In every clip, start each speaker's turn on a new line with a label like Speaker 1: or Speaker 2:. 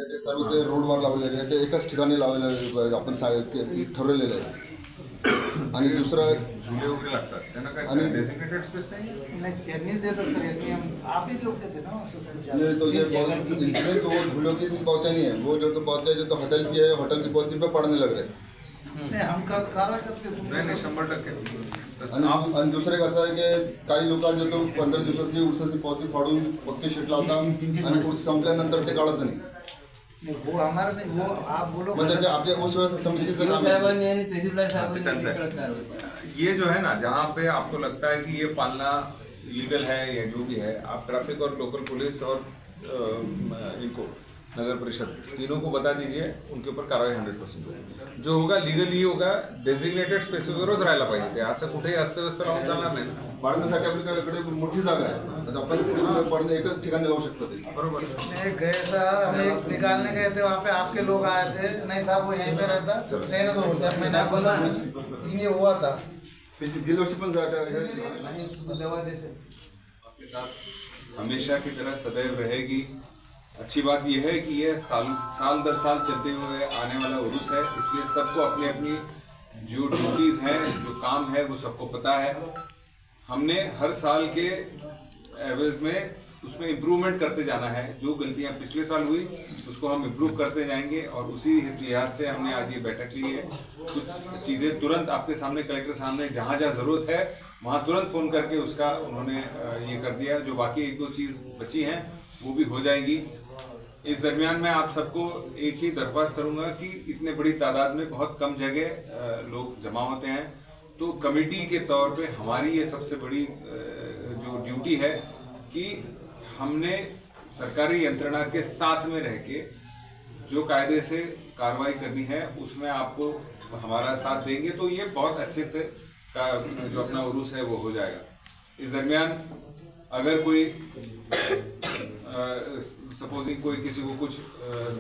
Speaker 1: ते सर्व ते रोडवर लावलेले आहे, ते एकाच ठिकाणी लावलेलं आपण ठरवलेलं आहे. आणि दुसरं
Speaker 2: झुले वगैरे लागतात त्यांना काय
Speaker 1: आणि
Speaker 2: डेसिग्नेटेड स्पेस नाही
Speaker 3: त्यांनीच देतात सर, नियम आप ही लोग देते ना
Speaker 1: नहीं, तो ये तो वो झूलों की पौते नहीं है, वो जो तो पौते जो तो होटल की है, होटल की पौती पे पड़ने लग रहे.
Speaker 3: नाही हम कारवाई करते.
Speaker 2: नाही 100%.
Speaker 1: आणि दुसरे कसं आहे की काही लोक जो तो 15 दिवसाची उसाची पौती फाडून पक्के शीट लावतात आणि ऊस संपल्यानंतर ते काढत नाही.
Speaker 3: वो हमारा नहीं, वो आप बोलो
Speaker 1: म्हणजे आपल्या ऊस व्यवस्था समितीचं काम
Speaker 2: है. ये जो है ना, जहाँ पे आपको लगता है कि ये पालना इलीगल है या जो भी है, आप ट्रैफिक और लोकल पुलिस और इनको नगर परिषद तीनों को बता दीजिए, उनके ऊपर कार्रवाई 100% होगी. जो होगा लीगली होगा. डेझिग्नेटेड स्पेसेसवरच राहायला पाहिजे ते, असं कुठेही अस्तव्यस्त लावून चालणार नाही ना.
Speaker 1: पाडण्यासाठी आपल्याकडे मोठी जागा आहे, तर आपण पाडणं एकच ठिकाणी लावू शकतो ते.
Speaker 2: बरोबर.
Speaker 3: नहीं गए सर, हम एक निकालने गए थे, वहाँ पे आपके लोग आए थे. नहीं साहब वो यहीं पे रहता, रहने दो बोलता. मैंने बोला लेकिन ये हुआ था.
Speaker 1: गेल्या वर्षी पण
Speaker 2: आपके साथ हमेशा की तरह सदैव रहेगी. अच्छी बात यह है कि यह साल दर साल चलते हुए आने वाला उर्स है, इसलिए सबको अपनी अपनी जो ड्यूटीज़ हैं, जो काम है, वो सबको पता है. हमने हर साल के एवरेज में उसमें इम्प्रूवमेंट करते जाना है. जो गलतियां पिछले साल हुई उसको हम इम्प्रूव करते जाएंगे और उसी लिहाज से हमने आज ये बैठक ली है. कुछ चीज़ें तुरंत आपके सामने, कलेक्टर सामने, जहाँ जहाँ ज़रूरत है वहाँ तुरंत फ़ोन करके उसका उन्होंने ये कर दिया. जो बाकी एक दो चीज़ बची हैं वो भी हो जाएगी. इस दरमियान मैं आप सबको एक ही दरख्वास्त करूंगा कि इतने बड़ी तादाद में बहुत कम जगह लोग जमा होते हैं, तो कमेटी के तौर पे हमारी ये सबसे बड़ी जो ड्यूटी है कि हमने सरकारी यंत्रणा के साथ में रह के जो कायदे से कार्रवाई करनी है उसमें आपको हमारा साथ देंगे, तो ये बहुत अच्छे से जो अपना उरूस है वो हो जाएगा. इस दरमियान अगर कोई सपोजिंग कोई किसी को कुछ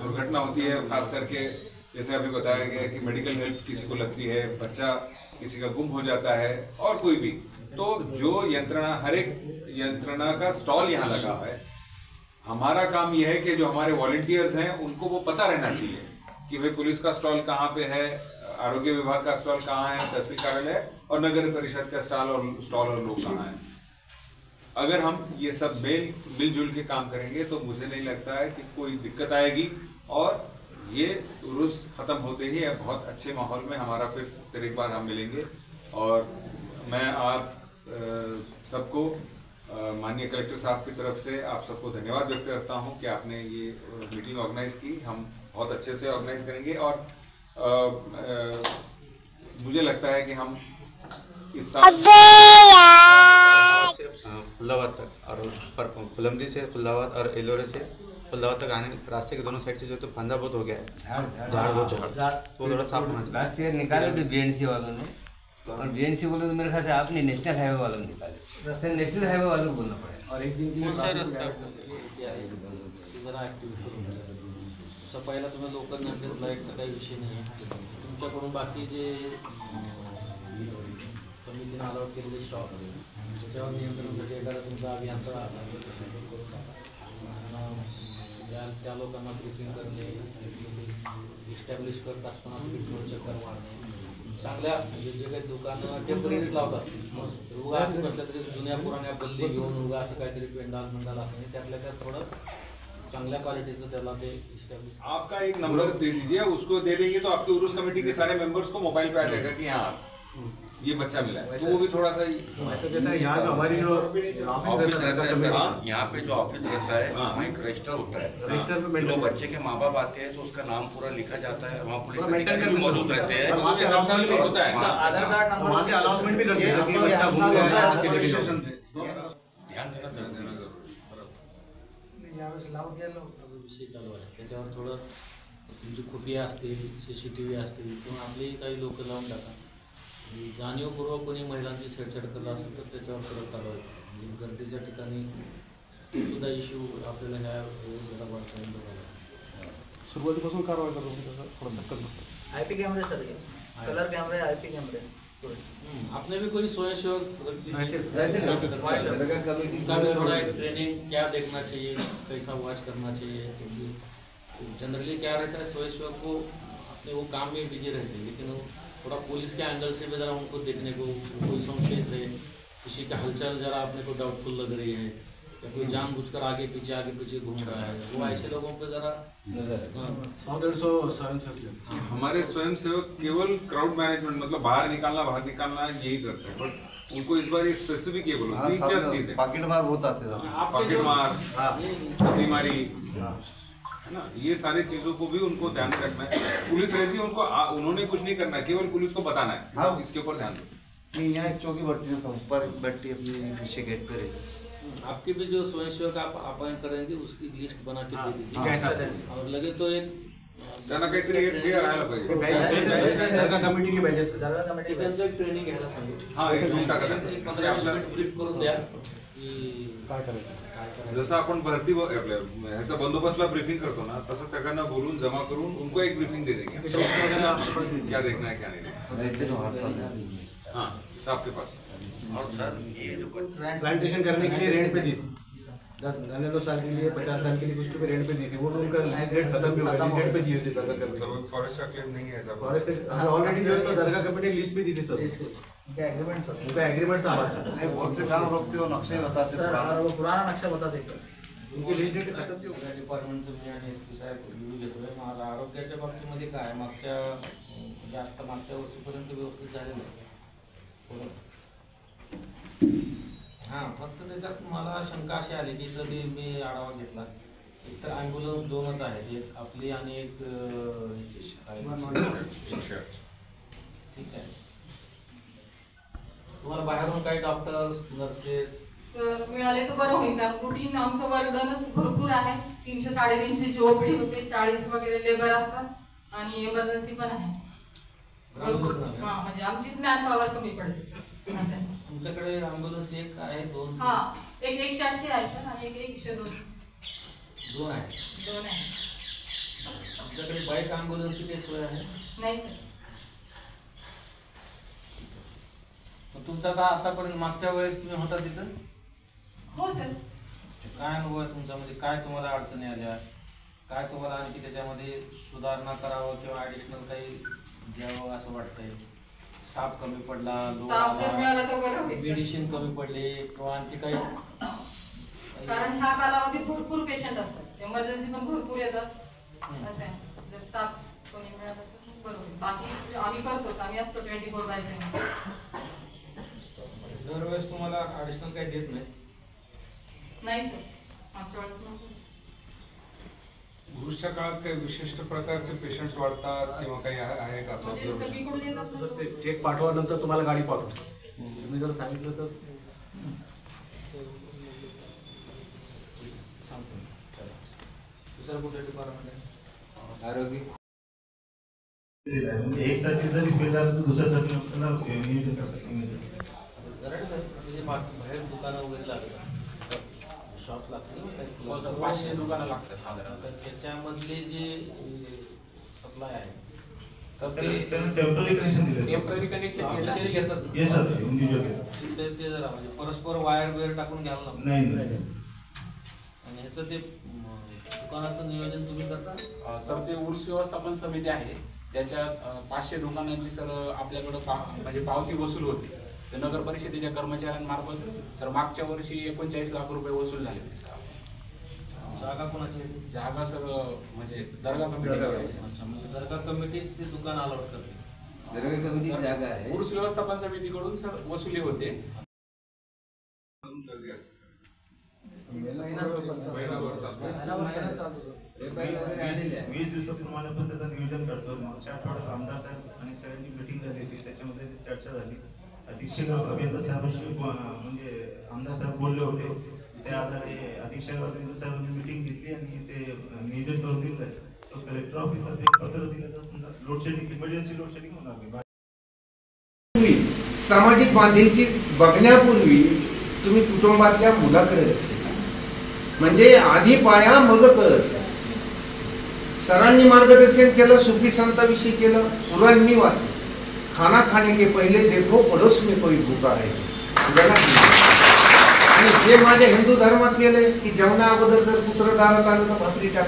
Speaker 2: दुर्घटना होती है, खास करके जैसे अभी बताया गया कि मेडिकल हेल्प किसी को लगती है, बच्चा किसी का गुम हो जाता है और कोई भी, तो जो यंत्रणा, हर एक यंत्रणा का स्टॉल यहाँ लगा है. हमारा काम यह है कि जो हमारे वॉलंटियर्स हैं उनको वो पता रहना चाहिए कि भाई पुलिस का स्टॉल कहाँ पे है, आरोग्य विभाग का स्टॉल कहाँ है, तहसील कार्यालय और नगर परिषद का स्टॉल और लोग कहाँ हैं. अगर हम ये सब मिलजुल के काम करेंगे तो मुझे नहीं लगता है कि कोई दिक्कत आएगी और ये उर्स ख़त्म होते ही बहुत अच्छे माहौल में हमारा फिर एक बार हम मिलेंगे. और मैं आप सबको माननीय कलेक्टर साहब की तरफ से आप सबको धन्यवाद व्यक्त करता हूँ कि आपने ये मीटिंग ऑर्गेनाइज की. हम बहुत अच्छे से ऑर्गेनाइज करेंगे और मुझे लगता है कि हम इस साल
Speaker 4: खुल्लाबाद तक और फुलमदी से खुल्लाबाद और एलोरे से खुल्लाबाद तक आने रास्ते के दोनों साइड से जो तो फंदा बहुत हो गया है, झाड़ तो थोड़ा साफ होना चाहिए.
Speaker 5: लास्ट ईयर निकाले थे बीएनसी वालों ने, और बीएनसी बोले तो मेरे ख्याल से आपने नेशनल हाईवे वालों ने निकाले. रास्ते नेशनल हाईवे वालों को बोलना पड़ेगा. और एक दिन की
Speaker 6: सफाईला तुम्ही लोकल नंबर लाईटचा काही विषय नाही आहे. तुमच्याकडून बाकी जे कमिटीने अलॉट केलेले स्टॉक त्याच्यावर नियंत्रणासाठी एखादा तुमचा अभियंता त्या लोकांना ब्रिफिंग करणे, इस्टॅब्लिश करत असताना पेट्रोल चक्कर मारणे, चांगल्या म्हणजे जे काही दुकानं टेम्पररी लावत असतील, उगा असं कसल्या तरी जुन्या पुराण्या बल्ली घेऊन उगा असं काहीतरी पेंडाल असणे, त्यातल्या त्यात थोडं चांगल्या क्वालिटीचं त्याला ते इस्टॅब्लिश.
Speaker 2: आपका एक नंबर दे दीजिए, उसको दे देंगे तो आपके उर्स कमेटी के सारे मेंबर्स को मोबाइल पे आ जाएगा कि हाँ ये बच्चा मिला है, तो वो भी थोड़ा सा
Speaker 7: वैसे जैसा यहाँ जो हमारी जो ऑफिस रहता है,
Speaker 4: यहाँ पे जो ऑफिस रहता है वहाँ एक रजिस्टर होता है.
Speaker 7: रजिस्टर पे
Speaker 4: जो बच्चे के माँ बाप आते हैं तो उसका नाम पूरा लिखा जाता है. वहाँ पुलिस
Speaker 7: मेंटेन
Speaker 4: अधिकारी मौजूद रहते हैं.
Speaker 7: वहाँ से अनाउंसमेंट भी होता है,
Speaker 3: आधार कार्ड नंबर
Speaker 7: वहाँ से अनाउंसमेंट भी करते हैं कि बच्चा घूम गया है.
Speaker 4: ध्यान देना जरूरी है.
Speaker 6: विषय चालू आहे त्याच्यावर थोडं तुमची खुफिया असतील, CCTV असतील किंवा आपली काही लोक लावून टाका. जाणीवपूर्वक कोणी महिलांची छेडछाड करत असेल तर त्याच्यावर कडक कारवाई. गर्दीच्या ठिकाणी सुद्धा इश्यू आपल्याला ह्या वर्षापर्यंत बघायला
Speaker 7: सुरुवातीपासून कारवाई करतो.
Speaker 3: IP कैमरे सर, कलर कैमरे, IP कैमरे.
Speaker 6: आपने भी कोई स्वयंसेवक ट्रेनिंग क्या देखना चाहिए, कैसा वॉच करना चाहिए, क्योंकि जनरली क्या रहता है, स्वयंसेवक को अपने वो काम में बिजी रहते हैं, लेकिन वो थोड़ा पुलिस के एंगल से भी ज़रा उनको देखने को कोई संशयित है, किसी का हलचल ज़रा अपने को डाउटफुल लग रही है, या कोई जानबूझकर आगे पीछे घूम रहा है, वो ऐसे लोगों पे ज़रा
Speaker 7: 100-150 स्वयंसेवक
Speaker 2: हमारे स्वयंसेवक केवल क्राउड मैनेजमेंट मतलब बाहर निकालना यही करते हैं, बट उनको इस बार ये स्पेसिफिक ये बोलो 3-4 चीजें,
Speaker 8: पॉकेट मार बहुत आते थे,
Speaker 2: पॉकेट मार, बीमारी है ना, ये सारी चीजों को भी उनको ध्यान में रखना है। पुलिस रहती है उनको उन्होंने कुछ नहीं करना है, केवल पुलिस को बताना है।
Speaker 8: हाँ।
Speaker 2: इसके ऊपर ध्यान दो।
Speaker 8: नहीं यहाँ एक चौकी बैठती है, ऊपर बैठती है अपने पीछे गेट पे रहती।
Speaker 6: आपके भी जो स्वयंसेवक आप अपॉइंट करेंगे उसकी लिस्ट बना के दे दीजिए,
Speaker 7: कैसा
Speaker 6: और लगे तो एक
Speaker 2: त्यांना काहीतरी एक हे राहायला पाहिजे।
Speaker 7: दर्गा कमिटी के बॅचेस
Speaker 6: त्यांचं एक ट्रेनिंग घ्यायला सांगितलं,
Speaker 2: हा एक मिनिट टाका
Speaker 6: एक 15-20 मिनिट ब्रीफ करून द्या की काय करायचं.
Speaker 2: जसं आपण भरती आपल्या ह्याचा बंदोबस्तला ब्रीफिंग करतो ना, तसं सगळ्यांना बोलून जमा करून उनको एक ब्रीफिंग दे देंगे क्या देखना है क्या नहीं। हाँ सबके पास।
Speaker 8: और सर ये जो
Speaker 7: प्लांटेशन करने के लिए रेंट पे दी थी 10 साल के लिए 50 साल के लिए कुछ पे रेंट पे दी थी, वो तो उनका लीज रेट खत्म भी हो गया, रेंट पे दी थी दरगाह कमेटी।
Speaker 2: फॉरेस्ट का क्लेम नहीं है ऐसा।
Speaker 7: फॉरेस्ट ऑलरेडी जो है तो दरगाह कमेटी लीज पे दी थी सर, उनका एग्रीमेंट था हमारे साथ।
Speaker 8: नहीं बोलते कहाँ रोकते हो, नक्शे बताते
Speaker 6: सर पुराना नक्षा बता दे,
Speaker 7: उनकी लीज रेट खत्म भी हो गया।
Speaker 6: डिपार्टमेंटचं मी आणि एस पी साहेब रिव्ह्यू घेतोय. माझा आरोग्याच्या बाबतीमध्ये काय मागच्या वर्षीपर्यंत व्यवस्थित झालेलं आहे. हां फक्त त्याच्यात मला शंका अशी आली की इथं मी आढावा घेतला, एक तर ॲम्ब्युलन्स 2च आहेत, एक आपली आणि एक ठीक आहे. तुम्हाला बाहेरून काही डॉक्टर्स नर्सेस
Speaker 9: सर मिळाले तर बरं होईल, कारण रुटीन आमचं वर्कडनच भरपूर आहे. 300-350 ओपीडी होते, 40 वगैरे लेबर असतात आणि इमर्जन्सी पण आहे. म्हणजे आमचीच मॅन पॉवर कमी पडते असं आहे.
Speaker 6: तुमच्याकडे ॲम्ब्युलन्स एक आहे, 2
Speaker 9: हा एक 108 आहे सर आणि एक 102
Speaker 6: 2 आहे.
Speaker 9: 2 आहे.
Speaker 6: तुमच्याकडे बाईक ॲम्ब्युलन्सची काही सोय आहे?
Speaker 9: नाही सर.
Speaker 6: तुमचा आतापर्यंत मागच्या वेळेस तुम्ही होता तिथं?
Speaker 9: हो सर.
Speaker 6: काय अनुभव आहे तुमचा, म्हणजे काय तुम्हाला अडचणी आल्या, काय तुम्हाला आणखी त्याच्यामध्ये सुधारणा करावं किंवा ॲडिशनल काही द्यावं असं वाटतंय? स्टाफ कमी पडला,
Speaker 9: स्टाफ जर मिळाला तर बरं होईल.
Speaker 6: मेडिसिन कमी पडले किंवा आणखी काही?
Speaker 9: कारण ह्या कालावधीत भरपूर पेशंट असतात, इमर्जन्सी पण भरपूर येतात असं आहे. जर स्टाफ कोणी मिळाला तर बरं होईल. बाकी आम्ही करतोच, आम्ही असतो 24/7.
Speaker 6: दरवेळेस तुम्हाला ॲडिशनल काही देत नाही?
Speaker 9: नाही सर, मागच्या वेळेस नव्हतं.
Speaker 2: भविष्य काळात काही विशिष्ट प्रकारचे पेशंट्स वाढतात किंवा काही आहे का असं?
Speaker 9: म्हणजे सगळीकडून येतात ना.
Speaker 7: ते चेक पाठवल्यानंतर तुम्हाला गाडी पाठवतो, तुम्ही जर सांगितलं तर
Speaker 6: सांगतो. दुसरं कुठलं डिपार्टमेंट आहे?
Speaker 5: आरोग्य
Speaker 10: म्हणजे एक साठी जरी फेल झालं तर दुसऱ्यासाठी आपल्याला नियोजन करता
Speaker 6: बाहेर दुकानं वगैरे लागतात, शॉप लागते,
Speaker 11: 500 दुकानं लागतात साधारण.
Speaker 6: त्याच्यामधले जे सप्लाय आहे तर
Speaker 10: टेम्पररी कनेक्शन दिलं,
Speaker 11: टेम्पररी कनेक्शन
Speaker 6: घेतात.
Speaker 10: येस सर, इंडिव्हिज्युअल घेतात
Speaker 6: ते जरा म्हणजे परस्पर वायर बियर टाकून घ्यायला लागतं.
Speaker 10: नाही.
Speaker 6: आणि ह्याचं ते दुकानाचं नियोजन तुम्ही करता?
Speaker 11: सर ते ऊर्स व्यवस्थापन समिती आहे, त्याच्यात 500 दुकानांची सर आपल्याकडं म्हणजे पावती वसूल होते. तर नगर परिषदेच्या कर्मचाऱ्यांमार्फत सर मागच्या वर्षी 39 लाख रुपये वसूल झाले.
Speaker 6: जागा कोणाची आहे?
Speaker 11: जागा सर म्हणजे दर्गा कमिटीची आहे.
Speaker 6: अच्छा, म्हणजे दर्गा कमिटीच ते दुकान अलॉट करते.
Speaker 5: दर्गा कमिटी जागा आहे,
Speaker 11: ऊर्स व्यवस्थापन समितीकडून सर वसुली होते.
Speaker 10: 20 दिवसाप्रमाणे पण त्याचं नियोजन करतो. मागच्या आठवड्यात आमदार साहेब आणि सगळ्यांची मिटिंग झाली होती, त्याच्यामध्ये चर्चा झाली. अधीक्षक अभियंता साहेबांशी म्हणजे आमदार साहेब बोलले होते, त्या आधारे अधीक्षक अभियंता साहेबांनी मिटिंग घेतली आणि ते नियोजन करून दिलं आहे. तो कलेक्टर ऑफिसला एक पत्र दिलं तर तुमचा लोडशेडिंग, इमर्जन्सी लोडशेडिंग होणार नाही.
Speaker 12: सामाजिक बांधिलकी बघण्यापूर्वी तुम्ही कुटुंबातल्या मुलाकडे लक्ष द्या. म्हणजे आधी पाया मग कळस. सरांनी मार्गदर्शन केलं, सुफी संतांविषयी केलं, पुराणनी वाचलं. खाना खाने के पहिले देखो पडोस में कोई भूका है. आणि जे माझ्या हिंदू धर्मात केलंय की जेवणा अगोदर जर कुत्र दारात आलं तर भाकरी टाक.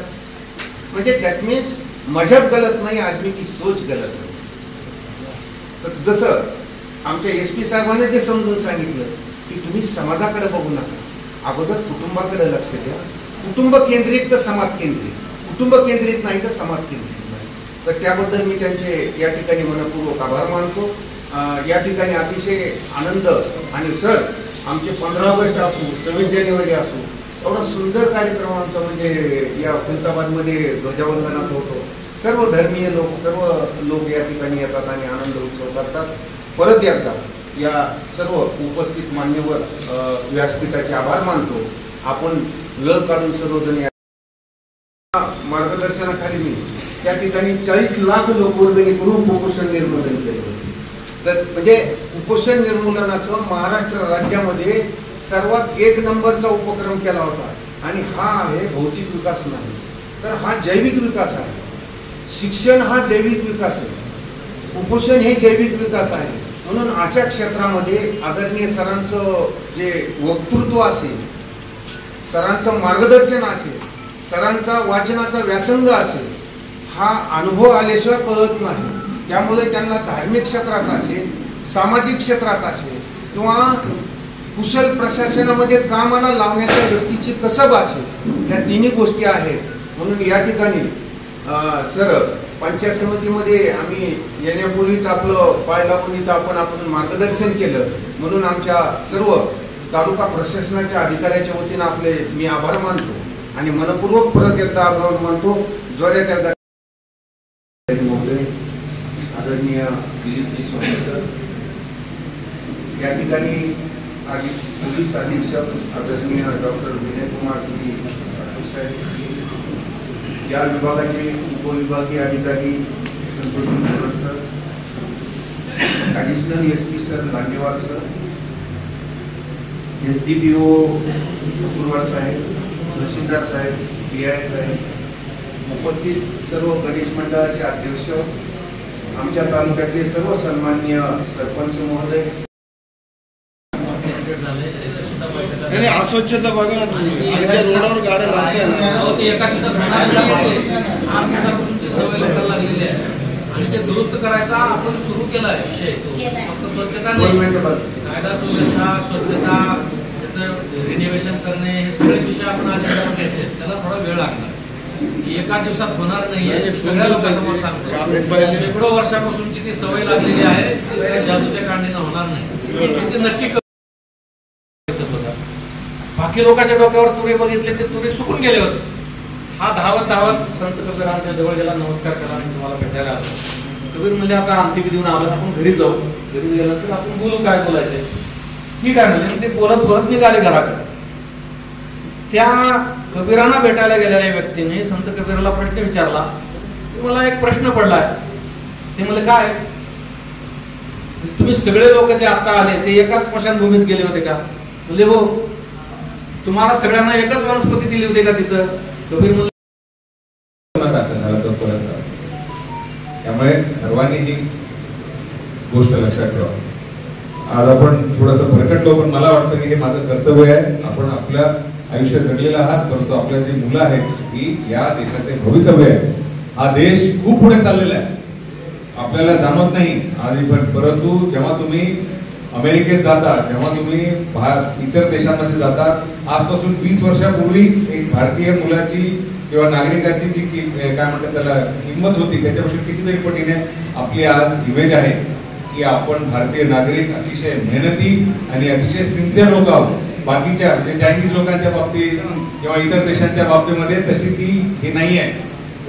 Speaker 12: म्हणजे दॅट मीन्स मजहब गलत नाही, आदमी की सोच गलत नाही. तर जसं आमच्या SP साहेबांनी जे समजून सांगितलं की तुम्ही समाजाकडे बघू नका, अगोदर कुटुंबाकडे लक्ष द्या. कुटुंब केंद्रित तर समाज केंद्रित, कुटुंब केंद्रित नाही तर समाज केंद्रित नाही. तर त्याबद्दल मी त्यांचे या ठिकाणी मनपूर्वक आभार मानतो. या ठिकाणी अतिशय आनंद. आणि सर आमचे 15 ऑगस्ट असो, 26 जानेवारी असो, एवढा सुंदर कार्यक्रम आमचा म्हणजे या खुलताबादमध्ये ध्वजवंदनाचा होतो. सर्व धर्मीय लोक, सर्व लोक या ठिकाणी येतात आणि आनंद उत्सव करतात. परत एकदा या सर्व उपस्थित मान्यवर व्यासपीठाचे आभार मानतो. आपण लग काढून सर्वजण या मार्गदर्शनाखाली मी त्या ठिकाणी 40 लाख लोकवर्गणी करून कुपोषण निर्मूलन केले होते. तर म्हणजे कुपोषण निर्मूलनाचं महाराष्ट्र राज्यामध्ये सर्वात 1 नंबरचा उपक्रम केला होता. आणि हा आहे भौतिक विकास नाही, तर हा जैविक विकास आहे. शिक्षण हा जैविक विकास आहे, कुपोषण हे जैविक विकास आहे. म्हणून अशा क्षेत्रामध्ये आदरणीय सरांचं जे वक्तृत्व असेल, सरांचं मार्गदर्शन असेल, सरांचा वाचनाचा व्यासंग असेल, हा अनुभव आल्याशिवाय कळत नाही. त्यामुळे त्यांना धार्मिक क्षेत्रात असेल, सामाजिक क्षेत्रात असेल किंवा कुशल प्रशासनामध्ये कामाला लावण्याच्या व्यक्तीची कसब असेल, ह्या तिन्ही गोष्टी आहेत. म्हणून या ठिकाणी सर पंचायत समितीमध्ये आम्ही येण्यापूर्वीच आपलं पाय लागून इथं आपण मार्गदर्शन केलं. म्हणून आमच्या सर्व तालुका प्रशासनाच्या अधिकाऱ्याच्या वतीनं आपले मी आभार मानतो आणि मनपूर्वक परत एकदा आभार मानतो. जोऱ्यात एकदा आदरणीय दिलीपजी सोने सर, या ठिकाणी पोलीस अधीक्षक आदरणीय डॉक्टर विनयकुमार साहेब, या विभागाचे उपविभागीय अधिकारी Santosh sir, additional SP sir Landewar sir, SDPO Kurwad साहेब, तहसीलदार साहेब, PI साहेब, उपस्थित सर्व गणेश मंडळाचे अध्यक्ष, आमच्या तालुक्यातले सर्व सन्माननीय सरपंच महोदय.
Speaker 13: अस्वच्छता बघा ना तुम्ही, आमच्या रोडावर गाड्या लागतात.
Speaker 6: एका दिवसात सवय लोकांना लागलेली आहे आणि ते दुरुस्त करायचा आपण सुरू केला आहे विषय. फक्त स्वच्छता नाही, कायदा सुव्यवस्था, स्वच्छता, त्याचं रिनोव्हेशन करणे, हे सगळे विषय आपण आधी घेतले. त्याला थोडा वेळ लागणार, एका दिवसात होणार नाहीये. सगळ्या लोकांसमोर सांगतो, शेकडो वर्षापासूनची ती सवय लागलेली आहे, जादूच्या कांडीनं होणार नाही. ते नक्की बाकी लोकांच्या डोक्यावर तुरे बघितले, ते तुरे सुकून गेले होते. हा धावत धावत संत कबीरांच्या जवळ गेला, नमस्कार केला आणि तुम्हाला भेटायला आलो. कबीर म्हणजे आता अंतिम देऊन आलो, आपण घरी जाऊ. घरी गेल्यानंतर आपण बोलू, काय बोलायचे. ठीक आहे म्हणजे ते बोलत बोलत निघाले घराकडे. त्या कबीरांना भेटायला गेलेल्या व्यक्तीने संत कबीराला प्रश्न विचारला. मला एक प्रश्न पडलाय. ते म्हणजे काय, तुम्ही सगळे लोक जे आता आले ते एकाच स्मशानभूमीत गेले होते का? म्हणजे हो, तुम्हाला सगळ्यांना एकच वनस्पती दिली होती का तिथं? कबीर म्हणले
Speaker 2: त्यामुळे सर्वांनी ही गोष्ट लक्षात ठेवा. आज आपण थोडंसं भरकटलो, पण मला वाटतं की हे माझं कर्तव्य आहे. आपण आपल्या आयुष्य जगलेलं आहात, परंतु आपल्या जी मुलं आहेत ही या देशाचे भवितव्य आहे. हा देश खूप पुढे चाललेला आहे, आपल्याला जाणवत नाही आधी, पण परंतु जेव्हा तुम्ही अमेरिकेत जाता, जेव्हा तुम्ही इतर देशांमध्ये जाता, आजपासून 20 वर्षापूर्वी एक भारतीय मुलाची किंवा नागरिकाची जी काय म्हणतात त्याला किंमत होती, त्याच्यापासून कितीतरी पटीने आपली आज इमेज आहे की आपण भारतीय नागरिक अतिशय मेहनती आणि अतिशय सिन्सिअर लोक आहोत. बाकीच्या म्हणजे चायनीज लोकांच्या बाबतीत किंवा इतर देशांच्या बाबतीमध्ये तशी ती हे नाही आहे.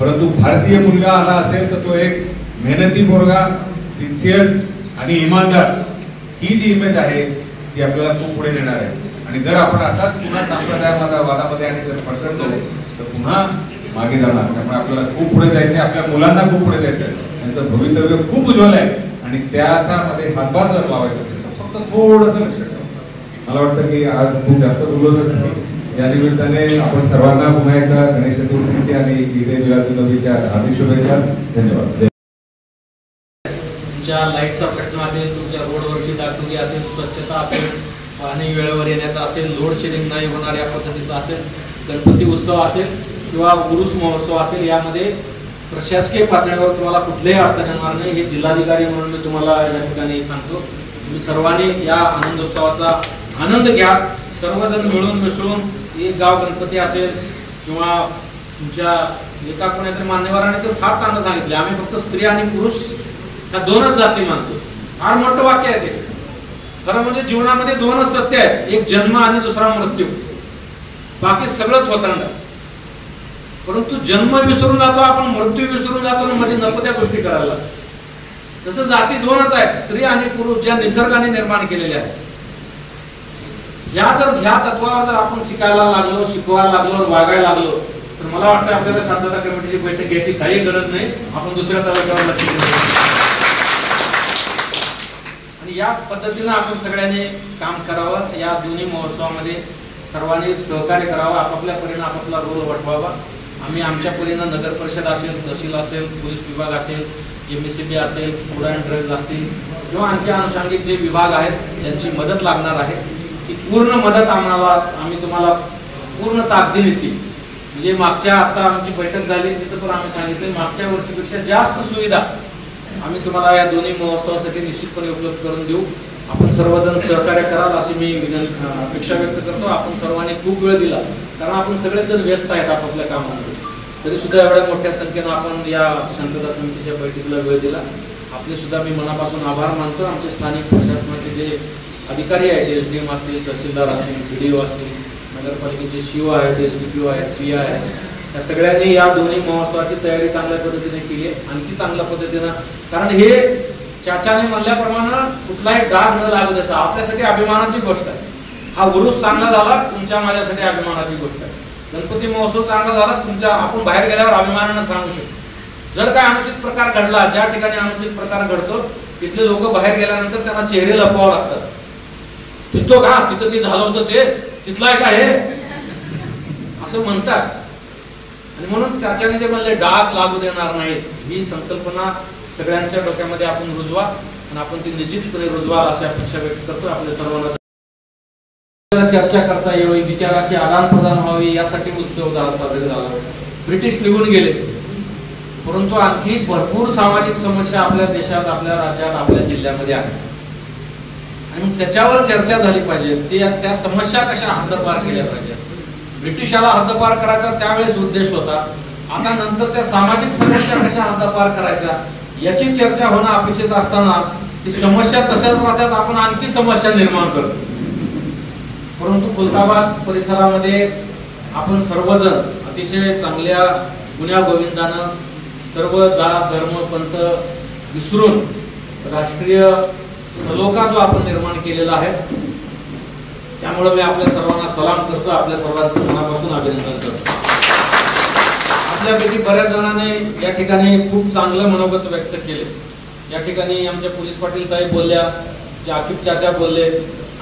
Speaker 2: परंतु भारतीय मुलगा आला असेल तर तो एक मेहनती पोरगा, सिन्सिअर आणि इमानदार, ही जी इमेज आहे ती आपल्याला खूप पुढे नेणार आहे. आणि जर आपण असाच पुन्हा संप्रदायवादामध्ये आणि जर पसरतो तर पुन्हा मागे जाणार. त्यामुळे आपल्याला खूप पुढे जायचंय, आपल्या मुलांना खूप पुढे जायचंय. त्यांचं भवितव्य खूप उज्ज्वल आहे आणि त्याच्यामध्ये हातभार जर लावायचा असेल तर फक्त थोडंसं लक्ष ठेवा. मला वाटतं की आज खूप जास्त बोललो नाही. या निमित्ताने आपण सर्वांना पुन्हा एकदा गणेश चतुर्थीची आणि ईद मिलादुन्नबीच्या हार्दिक शुभेच्छा. धन्यवाद.
Speaker 6: तुमच्या लाईटचा प्रश्न असेल, तुमच्या रोडवरची डागडुगी असेल, स्वच्छता असेल, पाणी वेळेवर येण्याचा असेल, लोड शेडिंग नाही होणार या पद्धतीचा असेल, गणपती उत्सव असेल, किंवा उरूस महोत्सव असेल, यामध्ये प्रशासकीय पातळीवर तुम्हाला कुठल्याही अडचण येणार नाही, हे जिल्हाधिकारी म्हणून मी तुम्हाला या ठिकाणी सांगतो. तुम्ही सर्वांनी या आनंदोत्सवाचा आनंद घ्या. सर्वजण मिळून मिसळून, एक गाव गणपती असेल किंवा तुमच्या एका कोणत्यातरी मान्यवराने तर फार चांगलं सांगितले, आम्ही फक्त स्त्री आणि पुरुष ह्या दोनच जाती मानतो. फार मोठं वाक्य आहे ते. खरं म्हणजे जीवनामध्ये दोनच सत्य आहेत, एक जन्म आणि दुसरा मृत्यू. बाकी सगळं थोतांड. परंतु जन्म विसरून जातो आपण, मृत्यू विसरून जातो आणि मध्ये नको त्या गोष्टी करायला. तसं जाती दोनच आहेत, स्त्री आणि पुरुष, ज्या निसर्गाने निर्माण केलेल्या आहेत. ह्या तत्वावर जर आपण शिकायला लागलो, शिकवायला लागलो, वागायला लागलो, तर मला वाटतं आपल्याला शांतता कमिटीची बैठक घ्यायची काही गरज नाही. आपण दुसऱ्या तालुक्यावर लक्ष देऊ आणि या पद्धतीनं आपण सगळ्यांनी काम करावं. या दोन्ही महोत्सवामध्ये सर्वांनी सहकार्य करावं, आपापल्या परीनं आपापला रोल वठवावा. आम्ही आमच्या परीनं नगर परिषद असेल, तहसील असेल, पोलीस विभाग असेल, MSCB असेल, फूड अँड ड्रग्ज असतील किंवा आणखी अनुषंगिक जे विभाग आहेत त्यांची मदत लागणार आहे, ती पूर्ण मदत आम्ही तुम्हाला पूर्ण ताकदीनिशी, म्हणजे मागच्या आता आमची बैठक झाली तिथं पण आम्ही सांगितले, मागच्या वर्षीपेक्षा जास्त सुविधा आम्ही तुम्हाला या दोन्ही महोत्सवासाठी निश्चितपणे उपलब्ध करून देऊ. आपण सर्वजण सहकार्य कराल अशी मी अपेक्षा व्यक्त करतो. आपण सर्वांनी खूप वेळ दिला, कारण आपण सगळेच जण व्यस्त आहेत आपापल्या कामामध्ये. तरी सुद्धा एवढ्या मोठ्या संख्येनं आपण या शांतता समितीच्या बैठकीला वेळ दिला. आपले सुद्धा मी मनापासून आभार मानतो. आमचे स्थानिक प्रशासनाचे जे अधिकारी आहेत, SDM असतील, तहसीलदार असतील, BDO असतील, नगरपालिकेचे CO आहेत, SDPO आहेत, PI आहेत, या सगळ्यांनी या दोन्ही महोत्सवाची तयारी चांगल्या पद्धतीने केली आहे, आणखी चांगल्या पद्धतीनं. कारण हे चाचाने म्हणल्याप्रमाणे कुठलाही डाग न लागू देता आपल्यासाठी अभिमानाची गोष्ट आहे. हा उरूस चांगला झाला, तुमच्या माझ्यासाठी अभिमानाची गोष्ट आहे. गणपती महोत्सव चांगला झाला, तुमच्या आपण बाहेर गेल्यावर अभिमानानं सांगू शकतो. जर काय अनुचित प्रकार घडला, ज्या ठिकाणी अनुचित प्रकार घडतो तिथले लोक बाहेर गेल्यानंतर त्यांना चेहरे लपवावं लागतात. तिथं का, तिथं ते झालं होतं ते तिथलं आहे का हे असं म्हणतात. आणि म्हणून त्याच्याने जे म्हणले डाग लागू देणार नाही, ही संकल्पना सगळ्यांच्या डोक्यामध्ये आपण रुजवा आणि आपण ती निश्चितपणे रुजवा अशी अपेक्षा व्यक्त करतो. आपल्या सर्वांना चर्चा करता यावी, विचाराची आदान प्रदान व्हावी, यासाठी उत्सव साजरे झाला. ब्रिटिश निघून गेले, परंतु आणखी भरपूर सामाजिक समस्या आपल्या देशात, आपल्या राज्यात, आपल्या जिल्ह्यामध्ये आहेत आणि त्याच्यावर चर्चा झाली पाहिजे. त्या समस्या कशा हद्दपार केल्या पाहिजेत. ब्रिटिशाला हद्दपार करायचा त्यावेळेस उद्देश होता, आता नंतर त्या सामाजिक समस्या कशा हद्दपार करायच्या याची चर्चा होणं अपेक्षित असताना ती समस्या तशाच राहतात, आपण आणखी समस्या निर्माण करतो. परंतु खुलताबाद परिसरामध्ये आपण सर्वजण अतिशय चांगल्या गुण्या गोविंदानं सर्व जात धर्म पंथ विसरून राष्ट्रीय सलोखा जो आपण निर्माण केलेला आहे, त्यामुळे मी आपल्या सर्वांना सलाम करतो. आपल्या सर्वांचं मनापासून अभिनंदन करतो. आपल्यापैकी बऱ्याच जणांनी या ठिकाणी खूप चांगलं मनोगत व्यक्त केले. या ठिकाणी आमच्या पोलीस पाटील ताई बोलल्या, जे आकिब चाचा बोलले,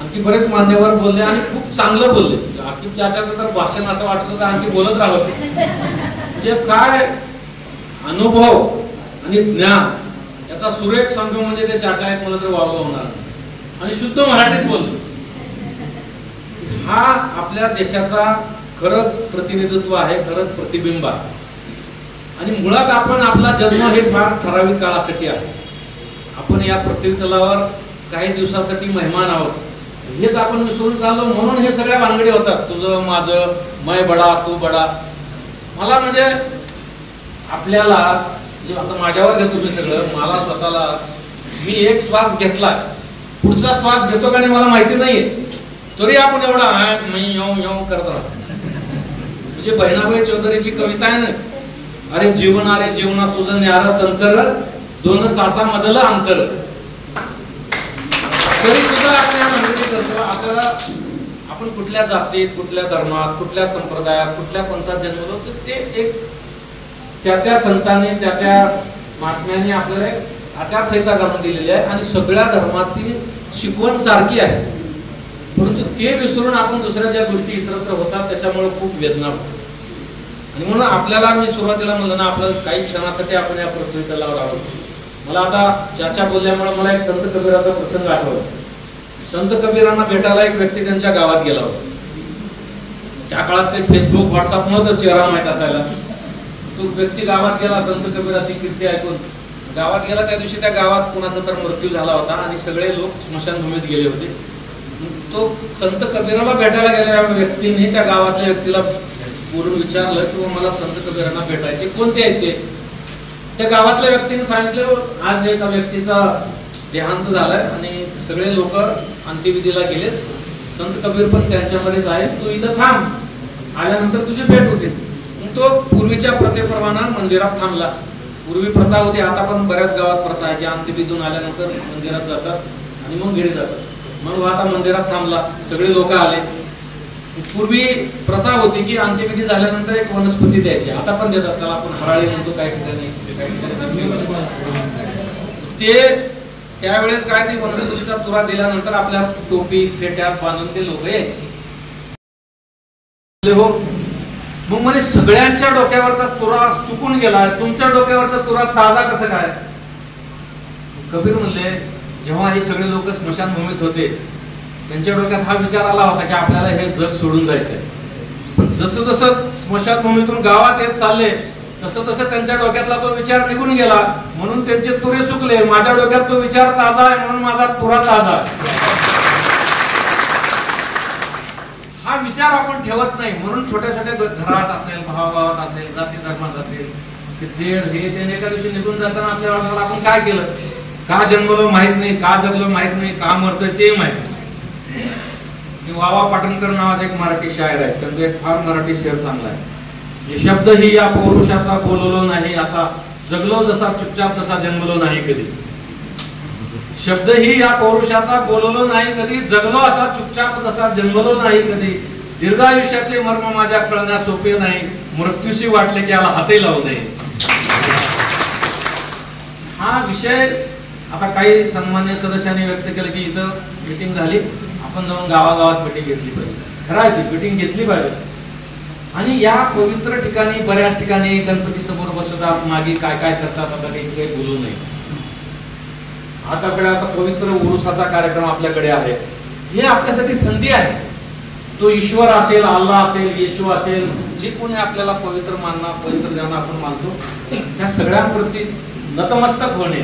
Speaker 6: आणखी बरेच मान्यवर बोलले आणि खूप चांगलं बोलले. आकिब चाचाचं तर भाषण असं वाटत होतं आणखी बोलत राहावं. म्हणजे काय अनुभव आणि ज्ञान याचा सुरेख संगम म्हणजे ते चाचा आहेत, मला तर वावलं होणार. आणि शुद्ध मराठीत बोलतो. हा आपल्या देशाचा खरं प्रतिनिधित्व आहे, खरंच प्रतिबिंब आहे. आणि मुळात आपण आपला जन्म हे फार ठराविक काळासाठी आहे. आपण या पृथ्वी तलावर काही दिवसासाठी मेहमान आहोत, हेच आपण विसरून चाललो. म्हणून हे सगळ्या भानगडी होतात, तुझं माझं, मैं बडा तू बडा. मला म्हणजे आपल्याला आता माझ्यावर घेतो मी सगळं, मला स्वतःला मी एक श्वास घेतला, पुढचा श्वास घेतो का नाही मला माहिती नाहीये, तरी आपण एवढा येऊ करत राहतो. म्हणजे बहिणाबाई चौधरीची कविता आहे ना, अरे जीवना तुझं न्यारं तंतर, दोन सासामधलं अंतर. तरी सुद्धा आपल्याला आपण कुठल्या जातीत, कुठल्या धर्मात, कुठल्या संप्रदायात, कुठल्या पंथात जन्मलो, तर ते एक त्या संतांनी त्या महात्म्यांनी आपल्याला आचारसंहिता घालून दिलेली आहे आणि सगळ्या धर्माची शिकवण सारखी आहे. परंतु ते विसरून आपण दुसऱ्या ज्या गोष्टी इतरत्र होतात त्याच्यामुळे खूप वेदना होतात. आणि म्हणून आपल्याला मी सुरुवातीला म्हणलं ना, आपलं काही क्षणासाठी आपण या पृथ्वी तलावर आहोत. मला आता चाचा बोलल्यामुळे मला एक संत कबीराचा प्रसंग आठवला. संत कबीरांना भेटायला एक व्यक्ती त्यांच्या गावात गेला होता. त्या काळात काही फेसबुक व्हॉट्सअप नव्हतं चेहरा माहीत असायला. तो व्यक्ती गावात गेला संत कबीराची कीर्ती ऐकून, गावात गेला. त्या दिवशी त्या गावात कुणाचा तर मृत्यू झाला होता आणि सगळे लोक स्मशानभूमीत गेले होते. तो संत कबीराला भेटायला गेलेल्या व्यक्तीने त्या गावातल्या व्यक्तीला बोलून विचारलं की मला संत कबीरांना भेटायचे, कोणते आहेत ते? त्या गावातल्या व्यक्तीने सांगितलं आज एका व्यक्तीचा देहांत झालाय आणि सगळे लोक अंत्यविधीला गेलेत, संत कबीर पण त्यांच्यामध्येच आहे, तू इथं थांब, आल्यानंतर तुझी भेट होते. तो पूर्वीच्या प्रथेप्रमाणे मंदिरात थांबला. पूर्वी प्रथा होती, आता पण बऱ्याच गावात प्रथा आहे की अंत्यविधीतून आल्यानंतर मंदिरात जातात आणि मग घरी जातात. मग आता मंदिरात थांबला, सगळे लोक आले. पूर्वी प्रथा होती की अंत्यविधी झाल्यानंतर एक वनस्पती द्यायची, आता पण देतात, त्याला आपण हराळी म्हणतो काही ठिकाणी. ते त्यावेळेस काय ते वनस्पतीचा तुरा दिल्यानंतर आपल्या टोपी फेट्यात बांधून ते लोक यायचे. हो मग म्हणे सगळ्यांच्या डोक्यावरचा तुरा सुकून गेला, तुमच्या डोक्यावरचा तुरा ताजा कसं काय? कबीर म्हणले जेव्हा हे सगळे लोक स्मशानभूमीत होते त्यांच्या डोक्यात हा विचार आला होता की आपल्याला हे जग सोडून जायचंय. पण जसं जसं स्मशानभूमीतून गावात येत चालले तसं तसं त्यांच्या डोक्यातला तो विचार निघून गेला, म्हणून त्यांचे तुरे सुकले. माझ्या डोक्यात तो विचार ताजा आहे म्हणून माझा तुरा ताजा आहे. हा विचार आपण ठेवत नाही, म्हणून छोट्या छोट्या घरात असेल, भावाभावात असेल, जाती धर्मात असेल, ते एका दिवशी निघून जाताना आपल्या आपण काय केलं, का जन्मलो माहित नाही, का जगलो माहित नाही, का मरतोय ते माहित नाही. वावा पाटणकर नावाचे एक मराठी शायर आहेत, त्यांचं एक फार मराठी शेर चांगला आहे. शब्द ही या पौरुषाचा बोललो नाही असा, जगलो जसा चुपचाप तसा जन्मलो नाही कधी. शब्द ही या पौरुषाचा बोललो नाही कधी, जगलो असा चुपचाप जसा जन्मलो नाही कधी. दीर्घायुष्याचे मर्म माझ्या कळण्यास सोपे नाही, मृत्यूशी वाटले की याला हातही लावू नये. हा विषय आता काही सन्मान्य सदस्यांनी व्यक्त केलं की इथं मीटिंग झाली, आपण जाऊन गावागावात मीटिंग घेतली पाहिजे. खरं आहे ती मीटिंग घेतली पाहिजे. आणि या पवित्र ठिकाणी बऱ्याच ठिकाणी गणपती समोर बसवतात, मागे काय काय करतात आता काही बोलू नये. आता पवित्र उरुसाचा कार्यक्रम आपल्याकडे आहे, हे आपल्यासाठी संधी आहे. तो ईश्वर असेल, अल्लाह असेल, येशू असेल, जे कोणी आपल्याला पवित्र पवित्र ज्यांना आपण मानतो त्या सगळ्यांप्रती नतमस्तक होणे,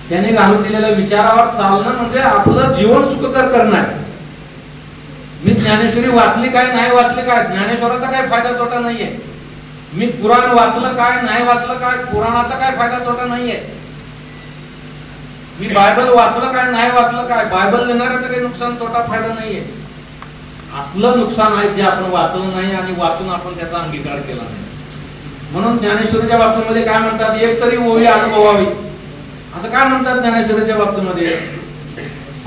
Speaker 6: त्याने घालून दिलेल्या विचारावर चालणं म्हणजे आपलं जीवन सुखकर करणं आहे. मी ज्ञानेश्वरी वाचली काय नाही वाचली काय, ज्ञानेश्वराचा काय फायदा तोटा नाहीये. मी कुराण वाचलं काय नाही वाचलं काय, कुराणाचा काय फायदा तोटा नाहीये. मी बायबल वाचलं काय नाही वाचलं काय, बायबल लिहिणाऱ्याचं काही नुकसान तोटा फायदा नाहीये. आपलं नुकसान आहे जे आपण वाचलं नाही आणि वाचून आपण त्याचा अंगीकार केला नाही. म्हणून ज्ञानेश्वरीच्या बाबतीमध्ये काय म्हणतात, एक तरी ओवी अनुभवावी, असं काय म्हणतात ज्ञानेश्वरीच्या बाबतीमध्ये.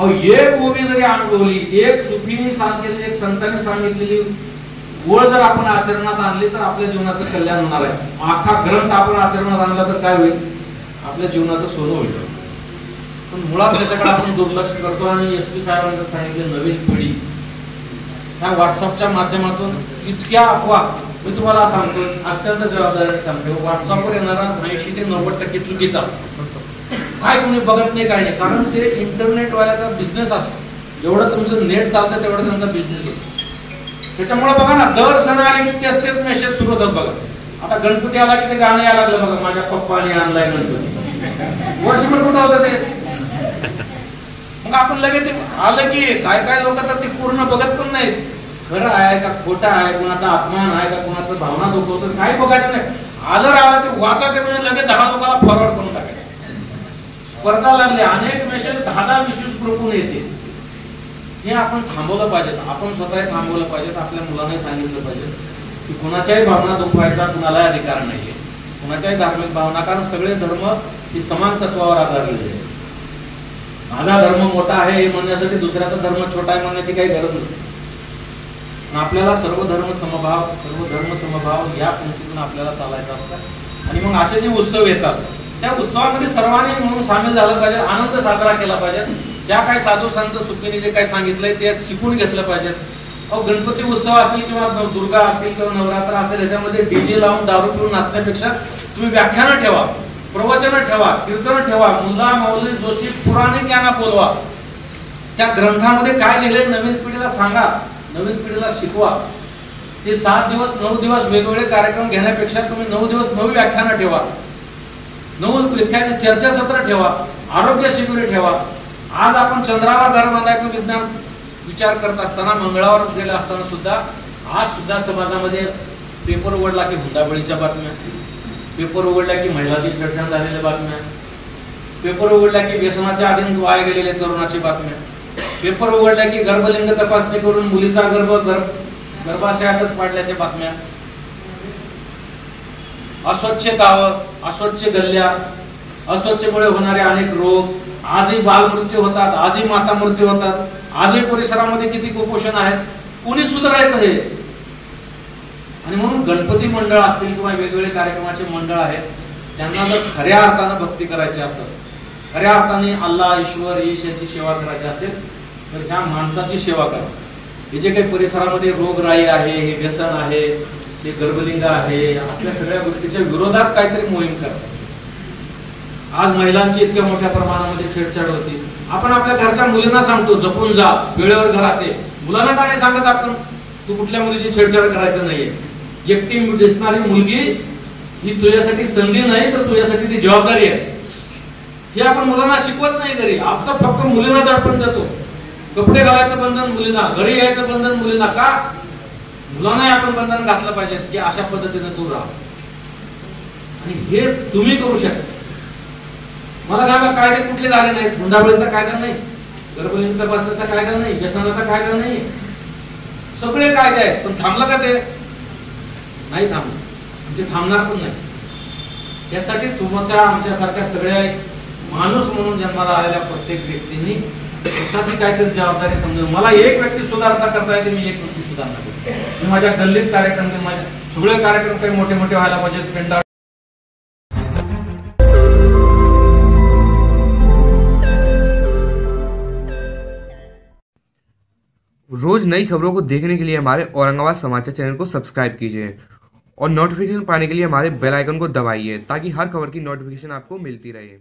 Speaker 6: एक ओवी जरी अनुभवली, एक सुफीने सांगितलेली, एक संतांनी सांगितलेली ओळ जर आपण आचरणात आणली तर आपल्या जीवनाचं कल्याण होणार आहे. अख्खा ग्रंथ आपण आचरणात आणला तर काय होईल, आपल्या जीवनाचं सोनं होईल. पण मुळात त्याच्याकडे आपण दुर्लक्ष करतो. आणि SP साहेबांनी सांगितलं नवीन पिढी ह्या व्हॉट्सअपच्या माध्यमातून इतक्या अफवा, मी तुम्हाला सांगतो अत्यंत जबाबदारीने सांगतो, व्हॉट्सअपवर येणारा 80 ते 90% चुकीचा असतो. काय कोणी बघत नाही काय नाही, कारण ते इंटरनेट वाल्याचा बिझनेस असतो. जेवढं तुमचं नेट चालतं तेवढं त्यांचा बिझनेस होतो. त्याच्यामुळे बघा ना, दर सण आले की तेच मेसेज सुरू होतात. बघा आता गणपती आला की ते गाणं यायला लागलं, बघा माझ्या पप्पाने आणलाय गणपती, वर्षभर कुठं होतं ते. मग आपण लगेच आलं की काय काय लोक तर ते पूर्ण बघत पण नाहीत, खरं आहे का खोटं आहे, कुणाचा अपमान आहे का, कुणाचं भावना दुखवतं, काही बघायचं नाही. आलं ते वाचायचं म्हणजे लगेच 10 लोकांना फॉरवर्ड करून टाकायचं. स्पर्धा लागली, अनेक मेसेज 10-20 ग्रुपहून येते. हे आपण थांबवलं पाहिजे, आपण स्वतः थांबवलं पाहिजे, आपल्या मुलांना सांगितलं पाहिजे की कुणाच्याही भावना दुखवायचा कुणालाही अधिकार नाहीये, कुणाच्याही धार्मिक भावना, कारण सगळे धर्म ही समान तत्वावर आधारलेले आहे. माझा धर्म मोठा आहे हे म्हणण्यासाठी दुसऱ्याचा धर्म छोटा आहे म्हणण्याची काही गरज नसते. आपल्याला सर्व धर्म समभाव या पंक्तीतून आपल्याला चालायचं असतं. आणि मग असे जे उत्सव येतात त्या उत्सवामध्ये सर्वांनी म्हणून सामील झालं पाहिजे, आनंद साजरा केला पाहिजे. ज्या काही साधू संत सुखीने जे काही सांगितलंय ते शिकून घेतलं पाहिजे. गणपती उत्सव असतील किंवा दुर्गा असतील किंवा नवरात्र असेल, याच्यामध्ये डीजे लावून दारू पिऊन नाचण्यापेक्षा तुम्ही व्याख्यानं ठेवा, प्रवचन ठेवा, कीर्तन ठेवा, मुल्ला मौलवी जोशी पुराणे ज्ञाना बोलवा. त्या ग्रंथामध्ये काय लिहिलंय नवीन पिढीला सांगा, नवीन पिढीला शिकवा. ते 7 दिवस 9 दिवस वेगवेगळे कार्यक्रम घेण्यापेक्षा तुम्ही 9 दिवस 9 व्याख्यानं ठेवा, 9 व्याख्यान चर्चासत्र ठेवा, आरोग्य शिबिरे ठेवा. आज आपण चंद्रावर घर बांधायचं विज्ञान विचार करत असताना, मंगळावर गेलं असताना सुद्धा आज सुद्धा समाजामध्ये पेपर उघडला की हुंडाबळीच्या बातम्या, पेपर उघडल्या की महिलाची छेडछाड झालेल्या बातम्या, पेपर उघडल्या की व्यसनाच्या आधीन वाया गेलेल्या तरुणाची बातम्या, पेपर उघडल्या की गर्भलिंग तपासणी करून मुलीचा गर्भाशयातच पाडल्याच्या बातम्या, अस्वच्छ गावं, अस्वच्छ गल्ल्या, अस्वच्छतेमुळे होणारे अनेक रोग, आजही बालमृत्यू होतात, आजही माता मृत्यू होतात, आजही परिसरामध्ये किती कुपोषण आहेत. कोणी सुधारायचं हे? आणि म्हणून गणपती मंडळ असतील किंवा वेगवेगळे कार्यक्रमाचे मंडळ आहेत, त्यांना जर खऱ्या अर्थानं भक्ती करायची असेल, खऱ्या अर्थाने अल्लाह, ईश्वर, ईश यांची सेवा करायची असेल तर ह्या माणसाची सेवा करा. हे जे काही परिसरामध्ये रोगराई आहे, हे व्यसन आहे, हे गर्भलिंग आहे, असल्या सगळ्या गोष्टीच्या विरोधात काहीतरी मोहीम करा. आज महिलांची इतक्या मोठ्या प्रमाणामध्ये छेडछाड होती. आपण आपल्या घरच्या मुलींना सांगतो जपून जा, वेळेवर घरात ये. मुलांना काय नाही सांगत आपण तू कुठल्या मुलीची छेडछाड करायचं नाहीये. एकटी दिसणारी मुलगी ही तुझ्यासाठी संधी नाही तर तुझ्यासाठी ती जबाबदारी आहे. हे आपण मुलांना शिकवत नाही घरी. आपण फक्त मुलींना दडपण देतो. कपडे घालायचं बंधन मुलींना, घरी यायचं बंधन मुलींना. का? मुलांनाही आपण बंधन घातलं पाहिजे की अशा पद्धतीने दूर राहा. आणि हे तुम्ही करू शकता. मला सांगा कायदे कुठले झाले नाहीत? हुंडाबळीचा कायदा नाही, गर्भलिंग तपासण्याचा कायदा नाही, व्यसनाचा कायदा नाही, सगळे कायदे आहेत. पण थांबलं का ते? नाही थांबलं. ते थांबणार पण नाही. यासाठी तुमच्या आमच्यासारख्या सगळ्या माणूस म्हणून जन्माला आलेल्या प्रत्येक व्यक्तींनी स्वतःची काहीतरी जबाबदारी समजून, मला एक व्यक्ती सुधारता करता येते, मी एक व्यक्ती सुधारणा करतो. मी माझ्या गल्लीत कार्यक्रम, माझ्या सगळे कार्यक्रम काही मोठे मोठे व्हायला पाहिजेत. पेंडा
Speaker 14: रोज नई खबरों को देखने के लिए हमारे औरंगाबाद समाचार चैनल को सब्सक्राइब कीजिए और नोटिफिकेशन पाने के लिए हमारे बेल आइकन को दबाइए ताकि हर खबर की नोटिफिकेशन आपको मिलती रहे.